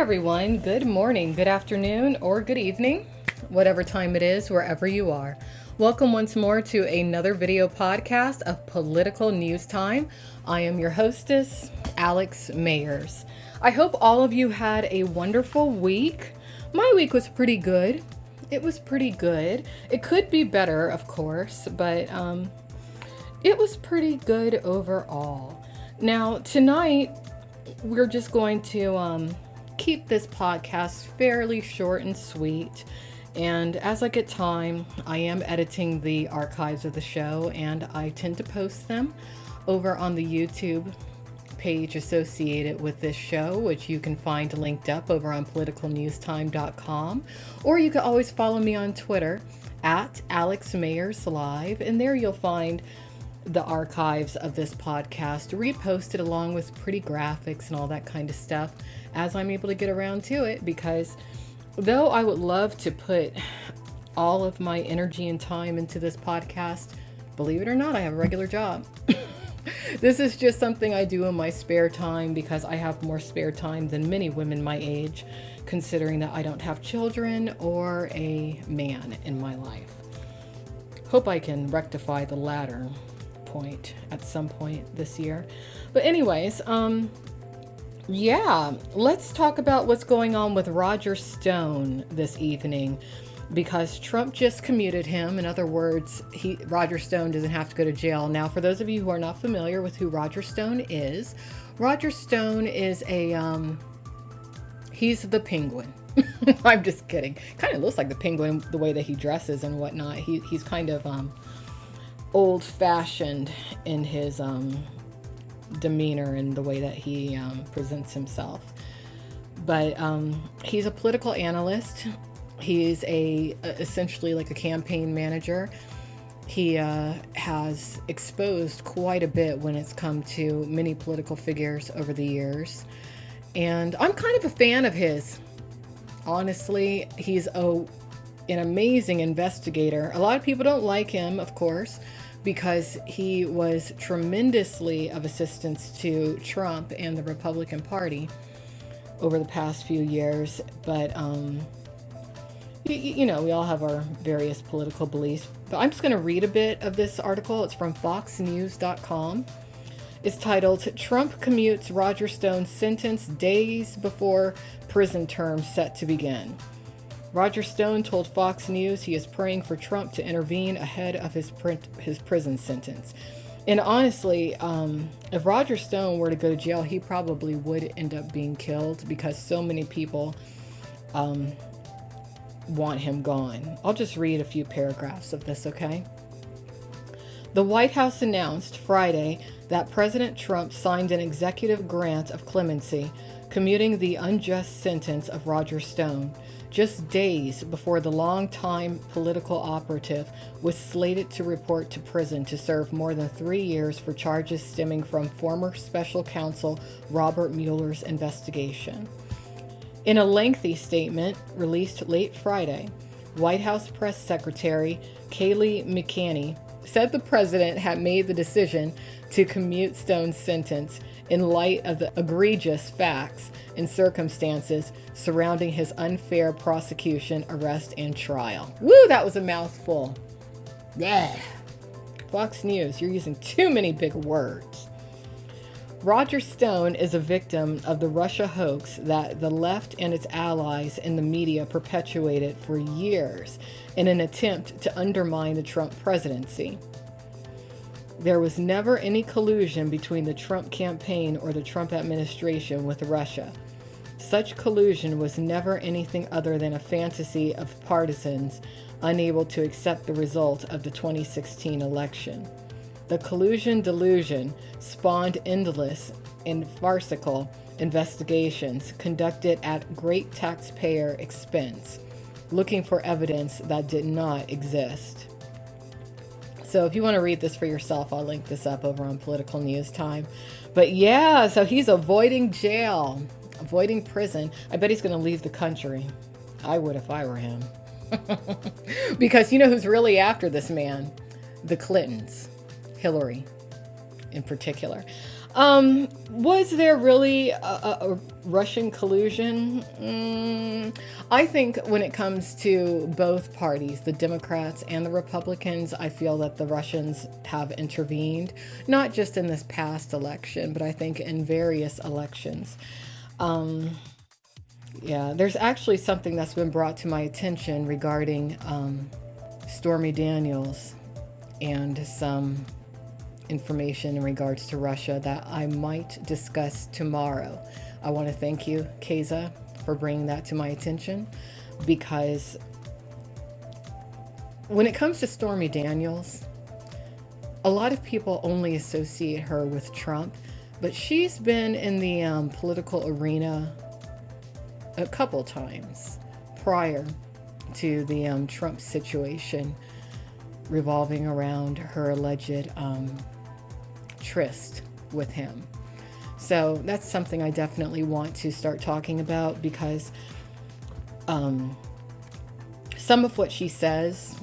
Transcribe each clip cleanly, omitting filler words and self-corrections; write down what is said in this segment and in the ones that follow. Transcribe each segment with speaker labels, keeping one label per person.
Speaker 1: everyone. Good morning, good afternoon, or good evening, whatever time it is, wherever you are. Welcome once more to another video podcast of Political News Time. I am your hostess, Alex Mayers. I hope all of you had a wonderful week. My week was pretty good. It was pretty good. It could be better, of course, but it was pretty good overall. Now, tonight, we're just going to keep this podcast fairly short and sweet. And as I get time, I am editing the archives of the show, and I tend to post them over on the YouTube page associated with this show, which you can find linked up over on politicalnewstime.com. Or you can always follow me on Twitter at Alex Mayers Live, and there you'll find the archives of this podcast reposted along with pretty graphics and all that kind of stuff as I'm able to get around to it, because though I would love to put all of my energy and time into this podcast, believe it or not, I have a regular job. This is just something I do in my spare time because I have more spare time than many women my age, considering that I don't have children or a man in my life. Hope I can rectify the latter point at some point this year. But anyways, let's talk about what's going on with Roger Stone this evening, because Trump just commuted him. In other words, Roger Stone doesn't have to go to jail. Now, for those of you who are not familiar with who Roger Stone is he's the Penguin. I'm just kidding. Kind of looks like the Penguin, the way that he dresses and whatnot. He's kind of old-fashioned in his demeanor and the way that he presents himself. But he's a political analyst. He's essentially like a campaign manager. He has exposed quite a bit when it's come to many political figures over the years. And I'm kind of a fan of his. Honestly, he's an amazing investigator. A lot of people don't like him, of course, because he was tremendously of assistance to Trump and the Republican Party over the past few years. But, we all have our various political beliefs. But I'm just going to read a bit of this article. It's from foxnews.com. It's titled, "Trump Commutes Roger Stone's Sentence Days Before Prison Term Set to Begin." Roger Stone told Fox News he is praying for Trump to intervene ahead of his prison sentence. And honestly, if Roger Stone were to go to jail, he probably would end up being killed because so many people want him gone. I'll just read a few paragraphs of this, okay? The White House announced Friday that President Trump signed an executive grant of clemency, commuting the unjust sentence of Roger Stone, just days before the longtime political operative was slated to report to prison to serve more than 3 years for charges stemming from former special counsel Robert Mueller's investigation. In a lengthy statement released late Friday, White House Press Secretary Kayleigh McEnany said the president had made the decision to commute Stone's sentence in light of the egregious facts and circumstances surrounding his unfair prosecution, arrest, and trial. Woo, that was a mouthful. Yeah. Fox News, you're using too many big words. Roger Stone is a victim of the Russia hoax that the left and its allies in the media perpetuated for years in an attempt to undermine the Trump presidency. There was never any collusion between the Trump campaign or the Trump administration with Russia. Such collusion was never anything other than a fantasy of partisans unable to accept the result of the 2016 election. The collusion delusion spawned endless and farcical investigations conducted at great taxpayer expense, looking for evidence that did not exist. So if you want to read this for yourself, I'll link this up over on Political News Time. But yeah, so he's avoiding jail, avoiding prison. I bet he's going to leave the country. I would if I were him. Because you know who's really after this man? The Clintons. Hillary in particular. Was there really a Russian collusion? I think when it comes to both parties, the Democrats and the Republicans, I feel that the Russians have intervened, not just in this past election, but I think in various elections. Yeah, there's actually something that's been brought to my attention regarding Stormy Daniels and some information in regards to Russia that I might discuss tomorrow. I want to thank you, Keza, for bringing that to my attention, because when it comes to Stormy Daniels, a lot of people only associate her with Trump, but she's been in the political arena a couple times prior to the Trump situation revolving around her alleged tryst with him. So that's something I definitely want to start talking about, because some of what she says,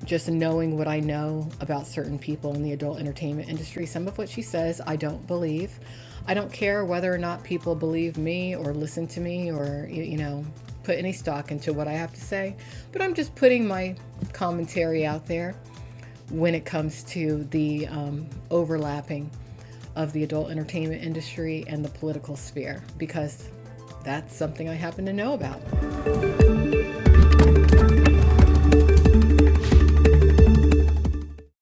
Speaker 1: just knowing what I know about certain people in the adult entertainment industry, some of what she says I don't believe. I don't care whether or not people believe me or listen to me or, put any stock into what I have to say, but I'm just putting my commentary out there when it comes to the overlapping of the adult entertainment industry and the political sphere, because that's something I happen to know about.